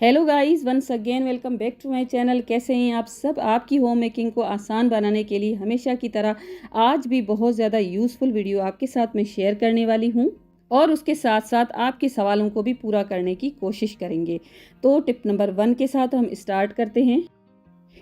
Hello guys, once again welcome back to my channel. कैसे हैं आप सब। आपकी होम मेकिंग को आसान बनाने के लिए हमेशा की तरह आज भी बहुत ज़्यादा यूज़फुल वीडियो आपके साथ में शेयर करने वाली हूं और उसके साथ साथ आपके सवालों को भी पूरा करने की कोशिश करेंगे। तो टिप नंबर 1 के साथ हम स्टार्ट करते हैं।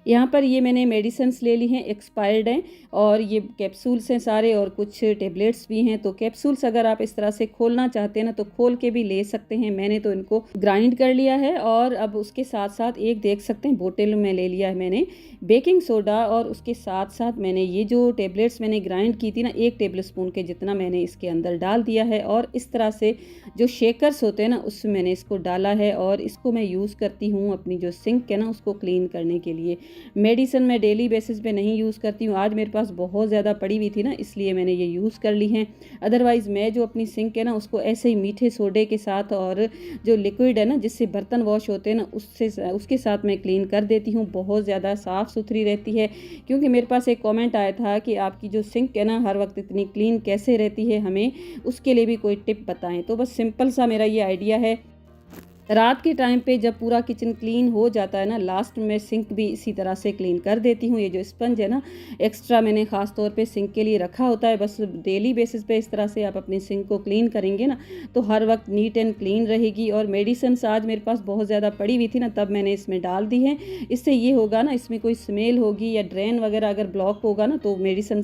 यहाँ पर ये मैंने मेडिसिन्स ले ली हैं, एक्सपायर्ड हैं और ये कैप्सूल्स हैं सारे और कुछ टेबलेट्स भी हैं। तो कैप्सूल्स अगर आप इस तरह से खोलना चाहते हैं ना तो खोल के भी ले सकते हैं। मैंने तो इनको ग्राइंड कर लिया है और अब उसके साथ साथ एक देख सकते हैं बोतल में ले लिया है मैंने बेकिंग सोडा और उसके साथ साथ मैंने ये जो टेबलेट्स मैंने ग्राइंड की थी ना 1 टेबल स्पून के जितना मैंने इसके अंदर डाल दिया है और इस तरह से जो शेकर्स होते हैं ना उसमें मैंने इसको डाला है और इसको मैं यूज़ करती हूँ अपनी जो सिंक है ना उसको क्लीन करने के लिए। मेडिसिन मैं डेली बेसिस पे नहीं यूज़ करती हूँ। आज मेरे पास बहुत ज़्यादा पड़ी हुई थी ना इसलिए मैंने ये यूज़ कर ली हैं। अदरवाइज़ मैं जो अपनी सिंक है ना उसको ऐसे ही मीठे सोडे के साथ और जो लिक्विड है ना जिससे बर्तन वॉश होते हैं ना उसके साथ मैं क्लीन कर देती हूँ। बहुत ज़्यादा साफ़ सुथरी रहती है। क्योंकि मेरे पास एक कमेंट आया था कि आपकी जो सिंक है ना हर वक्त इतनी क्लीन कैसे रहती है, हमें उसके लिए भी कोई टिप बताएं। तो बस सिंपल सा मेरा ये आइडिया है। रात के टाइम पे जब पूरा किचन क्लीन हो जाता है ना लास्ट में सिंक भी इसी तरह से क्लीन कर देती हूँ। ये जो स्पंज है ना एक्स्ट्रा मैंने ख़ास तौर पे सिंक के लिए रखा होता है। बस डेली बेसिस पे इस तरह से आप अपनी सिंक को क्लीन करेंगे ना तो हर वक्त नीट एंड क्लीन रहेगी। और मेडिसिन आज मेरे पास बहुत ज़्यादा पड़ी हुई थी ना तब मैंने इसमें डाल दी है। इससे ये होगा ना इसमें कोई स्मेल होगी या ड्रेन वगैरह अगर ब्लॉक होगा ना तो मेडिसिन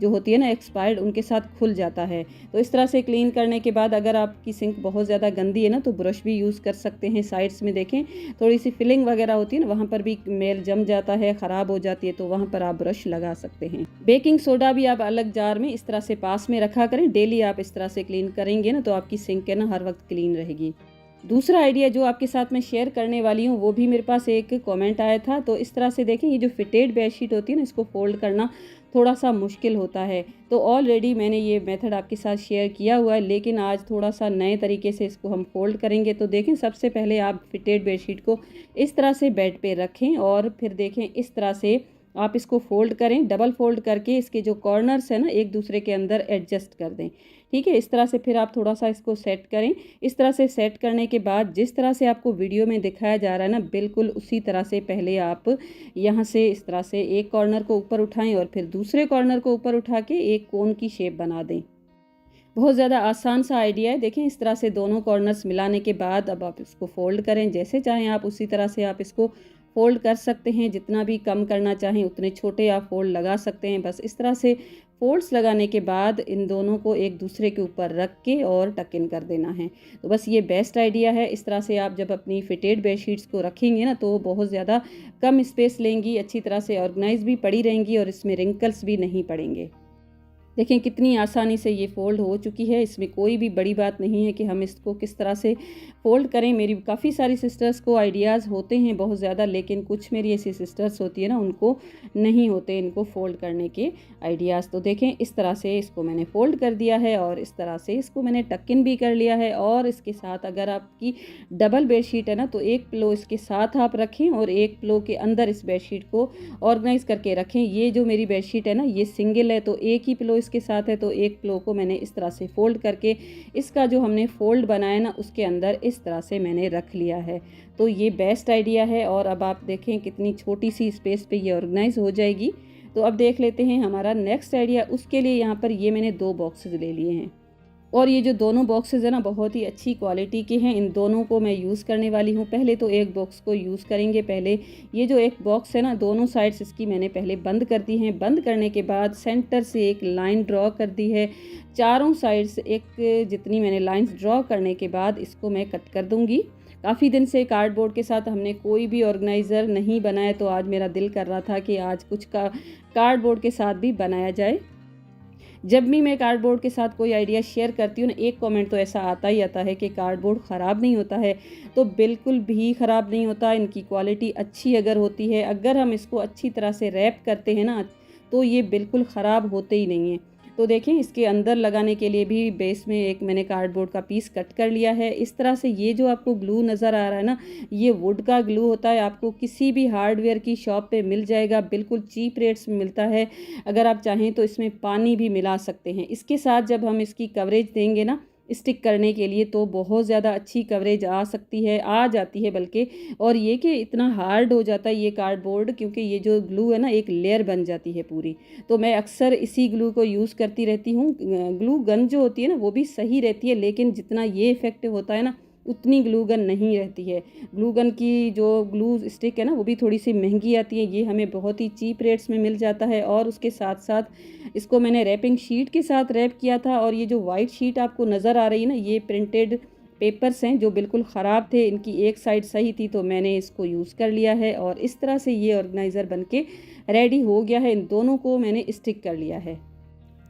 जो होती है ना एक्सपायर्ड उनके साथ खुल जाता है। तो इस तरह से क्लीन करने के बाद अगर आपकी सिंक बहुत ज़्यादा गंदी है ना तो ब्रश भी यूज़ कर सकते हैं। साइड्स में देखें थोड़ी सी फिलिंग वगैरह होती है ना वहाँ पर भी मेल जम जाता है, ख़राब हो जाती है, तो वहाँ पर आप ब्रश लगा सकते हैं। बेकिंग सोडा भी आप अलग जार में इस तरह से पास में रखा करें। डेली आप इस तरह से क्लीन करेंगे ना तो आपकी सिंक है ना हर वक्त क्लीन रहेगी। दूसरा आइडिया जो आपके साथ मैं शेयर करने वाली हूँ वो भी मेरे पास एक कमेंट आया था। तो इस तरह से देखें ये जो फिटेड बेडशीट होती है ना इसको फोल्ड करना थोड़ा सा मुश्किल होता है। तो ऑलरेडी मैंने ये मेथड आपके साथ शेयर किया हुआ है लेकिन आज थोड़ा सा नए तरीके से इसको हम फोल्ड करेंगे। तो देखें सबसे पहले आप फिटेड बेडशीट को इस तरह से बेड पे रखें और फिर देखें इस तरह से आप इसको फोल्ड करें। डबल फोल्ड करके इसके जो कॉर्नर्स है ना एक दूसरे के अंदर एडजस्ट कर दें। ठीक है, इस तरह से फिर आप थोड़ा सा इसको सेट करें। इस तरह से सेट करने के बाद जिस तरह से आपको वीडियो में दिखाया जा रहा है ना बिल्कुल उसी तरह से पहले आप यहाँ से इस तरह से एक कॉर्नर को ऊपर उठाएं और फिर दूसरे कॉर्नर को ऊपर उठा के एक कोन की शेप बना दें। बहुत ज़्यादा आसान सा आइडिया है। देखें इस तरह से दोनों कॉर्नर्स मिलाने के बाद अब आप इसको फोल्ड करें। जैसे चाहें आप उसी तरह से आप इसको फोल्ड कर सकते हैं। जितना भी कम करना चाहें उतने छोटे आप फोल्ड लगा सकते हैं। बस इस तरह से फोल्ड्स लगाने के बाद इन दोनों को एक दूसरे के ऊपर रख के और टक इन कर देना है। तो बस ये बेस्ट आइडिया है। इस तरह से आप जब अपनी फिटेड बेडशीट्स को रखेंगे ना तो बहुत ज़्यादा कम स्पेस लेंगी, अच्छी तरह से ऑर्गेनाइज भी पड़ी रहेंगी और इसमें रिंकल्स भी नहीं पड़ेंगे। देखें कितनी आसानी से ये फ़ोल्ड हो चुकी है। इसमें कोई भी बड़ी बात नहीं है कि हम इसको किस तरह से फ़ोल्ड करें। मेरी काफ़ी सारी सिस्टर्स को आइडियाज़ होते हैं बहुत ज़्यादा लेकिन कुछ मेरी ऐसी सिस्टर्स होती है ना उनको नहीं होते इनको फ़ोल्ड करने के आइडियाज़। तो देखें इस तरह से इसको मैंने फ़ोल्ड कर दिया है और इस तरह से इसको मैंने टक इन भी कर लिया है। और इसके साथ अगर आपकी डबल बेडशीट है ना तो एक पिलो इसके साथ आप रखें और एक पिलो के अंदर इस बेडशीट को ऑर्गेनाइज करके रखें। ये जो मेरी बेडशीट है ना ये सिंगल है तो एक ही पिलो इसके साथ है। तो एक पिलो को मैंने इस तरह से फोल्ड करके इसका जो हमने फोल्ड बनाया ना उसके अंदर इस तरह से मैंने रख लिया है। तो ये बेस्ट आइडिया है। और अब आप देखें कितनी छोटी सी स्पेस पे ये ऑर्गेनाइज हो जाएगी। तो अब देख लेते हैं हमारा नेक्स्ट आइडिया। उसके लिए यहाँ पर ये मैंने 2 बॉक्सेस ले लिए हैं और ये जो दोनों बॉक्सेस है ना बहुत ही अच्छी क्वालिटी के हैं। इन दोनों को मैं यूज़ करने वाली हूँ। पहले तो एक बॉक्स को यूज़ करेंगे। पहले ये जो एक बॉक्स है ना दोनों साइड्स इसकी मैंने पहले बंद कर दी हैं। बंद करने के बाद सेंटर से एक लाइन ड्रॉ कर दी है। चारों साइड्स एक जितनी मैंने लाइंस ड्रॉ करने के बाद इसको मैं कट कर दूँगी। काफ़ी दिन से कार्डबोर्ड के साथ हमने कोई भी ऑर्गेनाइज़र नहीं बनाया तो आज मेरा दिल कर रहा था कि आज कुछ का कार्डबोर्ड के साथ भी बनाया जाए। जब भी मैं कार्डबोर्ड के साथ कोई आइडिया शेयर करती हूँ ना एक कमेंट तो ऐसा आता ही आता है कि कार्डबोर्ड ख़राब नहीं होता है। तो बिल्कुल भी ख़राब नहीं होता। इनकी क्वालिटी अच्छी अगर होती है, अगर हम इसको अच्छी तरह से रैप करते हैं ना तो ये बिल्कुल ख़राब होते ही नहीं हैं। तो देखें इसके अंदर लगाने के लिए भी बेस में एक मैंने कार्डबोर्ड का पीस कट कर लिया है। इस तरह से ये जो आपको ग्लू नज़र आ रहा है ना ये वुड का ग्लू होता है। आपको किसी भी हार्डवेयर की शॉप पे मिल जाएगा, बिल्कुल चीप रेट्स में मिलता है। अगर आप चाहें तो इसमें पानी भी मिला सकते हैं। इसके साथ जब हम इसकी कवरेज देंगे ना स्टिक करने के लिए तो बहुत ज़्यादा अच्छी कवरेज आ सकती है, आ जाती है बल्कि। और ये कि इतना हार्ड हो जाता है ये कार्डबोर्ड, क्योंकि ये जो ग्लू है ना एक लेयर बन जाती है पूरी। तो मैं अक्सर इसी ग्लू को यूज़ करती रहती हूँ। ग्लू गन जो होती है ना वो भी सही रहती है, लेकिन जितना ये इफ़ेक्टिव होता है ना उतनी ग्लू गन नहीं रहती है। ग्लू गन की जो ग्लू स्टिक है ना वो भी थोड़ी सी महंगी आती है, ये हमें बहुत ही चीप रेट्स में मिल जाता है। और उसके साथ साथ इसको मैंने रैपिंग शीट के साथ रैप किया था, और ये जो वाइट शीट आपको नज़र आ रही है ना ये प्रिंटेड पेपर्स हैं जो बिल्कुल ख़राब थे, इनकी एक साइड सही थी तो मैंने इसको यूज़ कर लिया है। और इस तरह से ये ऑर्गेनाइज़र बनके रेडी हो गया है। इन दोनों को मैंने स्टिक कर लिया है,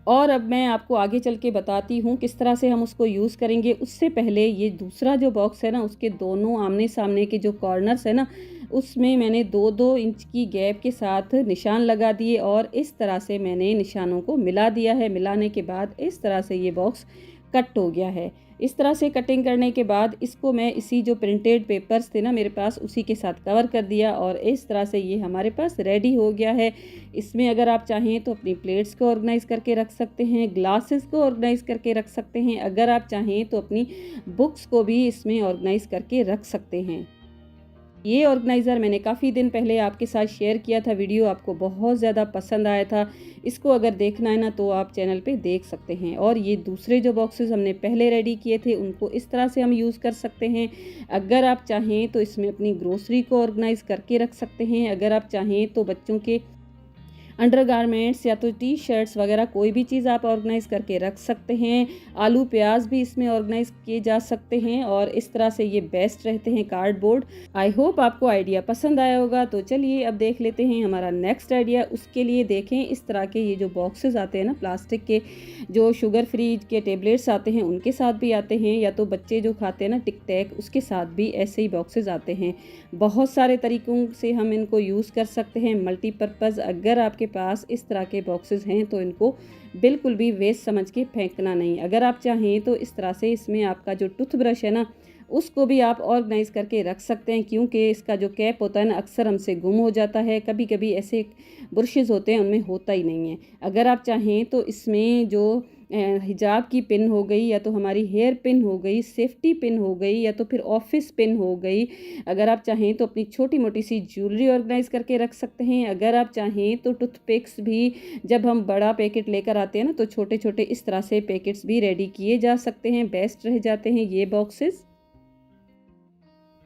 और अब मैं आपको आगे चल के बताती हूँ किस तरह से हम उसको यूज़ करेंगे। उससे पहले ये दूसरा जो बॉक्स है ना उसके दोनों आमने सामने के जो कॉर्नर्स है ना उसमें मैंने 2-2 इंच की गैप के साथ निशान लगा दिए, और इस तरह से मैंने निशानों को मिला दिया है। मिलाने के बाद इस तरह से ये बॉक्स कट हो गया है। इस तरह से कटिंग करने के बाद इसको मैं इसी जो प्रिंटेड पेपर्स थे ना मेरे पास उसी के साथ कवर कर दिया, और इस तरह से ये हमारे पास रेडी हो गया है। इसमें अगर आप चाहें तो अपनी प्लेट्स को ऑर्गेनाइज़ करके रख सकते हैं, ग्लासेस को ऑर्गेनाइज़ करके रख सकते हैं, अगर आप चाहें तो अपनी बुक्स को भी इसमें ऑर्गेनाइज़ करके रख सकते हैं। ये ऑर्गेनाइज़र मैंने काफ़ी दिन पहले आपके साथ शेयर किया था, वीडियो आपको बहुत ज़्यादा पसंद आया था। इसको अगर देखना है ना तो आप चैनल पे देख सकते हैं। और ये दूसरे जो बॉक्सेस हमने पहले रेडी किए थे उनको इस तरह से हम यूज़ कर सकते हैं। अगर आप चाहें तो इसमें अपनी ग्रोसरी को ऑर्गेनाइज़ करके रख सकते हैं, अगर आप चाहें तो बच्चों के अंडरगारमेंट्स या तो टी शर्ट्स वगैरह कोई भी चीज़ आप ऑर्गेनाइज़ करके रख सकते हैं। आलू प्याज भी इसमें ऑर्गेनाइज़ किए जा सकते हैं, और इस तरह से ये बेस्ट रहते हैं कार्डबोर्ड। आई होप आपको आइडिया पसंद आया होगा। तो चलिए अब देख लेते हैं हमारा नेक्स्ट आइडिया। उसके लिए देखें इस तरह के ये जो बॉक्सेस आते हैं ना प्लास्टिक के, जो शुगर फ्री के टेबलेट्स आते हैं उनके साथ भी आते हैं, या तो बच्चे जो खाते हैं ना टिक टैक उसके साथ भी ऐसे ही बॉक्सेस आते हैं। बहुत सारे तरीक़ों से हम इनको यूज़ कर सकते हैं मल्टीपर्पज़। अगर आपके पास इस तरह के बॉक्सेस हैं तो इनको बिल्कुल भी वेस्ट समझ के फेंकना नहीं। अगर आप चाहें तो इस तरह से इसमें आपका जो टूथब्रश है ना उसको भी आप ऑर्गेनाइज़ करके रख सकते हैं, क्योंकि इसका जो कैप होता है ना अक्सर हमसे गुम हो जाता है। कभी कभी ऐसे ब्रशेज़ होते हैं उनमें होता ही नहीं है। अगर आप चाहें तो इसमें जो हिजाब की पिन हो गई, या तो हमारी हेयर पिन हो गई, सेफ्टी पिन हो गई, या तो फिर ऑफिस पिन हो गई, अगर आप चाहें तो अपनी छोटी मोटी सी ज्वेलरी ऑर्गेनाइज़ करके रख सकते हैं। अगर आप चाहें तो टूथपिक्स भी जब हम बड़ा पैकेट लेकर आते हैं ना तो छोटे छोटे इस तरह से पैकेट्स भी रेडी किए जा सकते हैं, बेस्ट रह जाते हैं ये बॉक्सेस।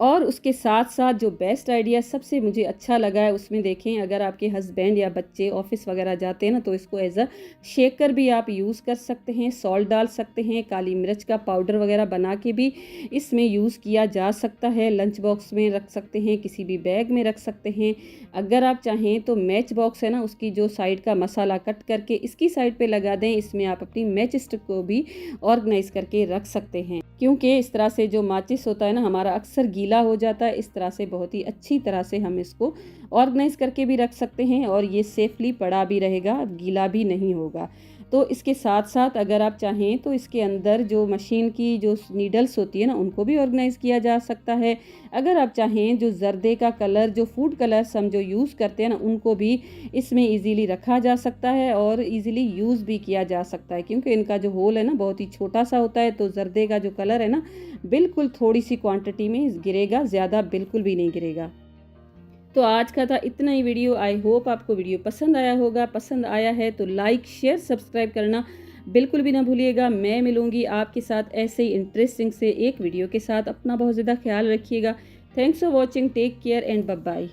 और उसके साथ साथ जो बेस्ट आइडिया सबसे मुझे अच्छा लगा है उसमें देखें, अगर आपके हस्बैंड या बच्चे ऑफिस वगैरह जाते हैं ना तो इसको एज अ शेकर भी आप यूज़ कर सकते हैं, सॉल्ट डाल सकते हैं, काली मिर्च का पाउडर वगैरह बना के भी इसमें यूज़ किया जा सकता है। लंच बॉक्स में रख सकते हैं, किसी भी बैग में रख सकते हैं। अगर आप चाहें तो मैच बॉक्स है ना उसकी जो साइड का मसाला कट करके इसकी साइड पर लगा दें, इसमें आप अपनी मैच स्टिक को भी ऑर्गेनाइज करके रख सकते हैं, क्योंकि इस तरह से जो माचिस होता है ना हमारा अक्सर गीला हो जाता है। इस तरह से बहुत ही अच्छी तरह से हम इसको ऑर्गेनाइज करके भी रख सकते हैं, और ये सेफली पड़ा भी रहेगा, गीला भी नहीं होगा। तो इसके साथ साथ अगर आप चाहें तो इसके अंदर जो मशीन की जो नीडल्स होती है ना उनको भी ऑर्गेनाइज किया जा सकता है। अगर आप चाहें जो जर्दे का कलर, जो फूड कलर्स हम जो यूज़ करते हैं ना उनको भी इसमें इजीली रखा जा सकता है और इजीली यूज़ भी किया जा सकता है, क्योंकि इनका जो होल है ना बहुत ही छोटा सा होता है। तो जर्दे का जो कलर है ना बिल्कुल थोड़ी सी क्वांटिटी में गिरेगा, ज़्यादा बिल्कुल भी नहीं गिरेगा। तो आज का था इतना ही वीडियो। आई होप आपको वीडियो पसंद आया होगा। पसंद आया है तो लाइक शेयर सब्सक्राइब करना बिल्कुल भी ना भूलिएगा। मैं मिलूंगी आपके साथ ऐसे ही इंटरेस्टिंग से एक वीडियो के साथ। अपना बहुत ज़्यादा ख्याल रखिएगा। Thanks for watching, take care and bye bye.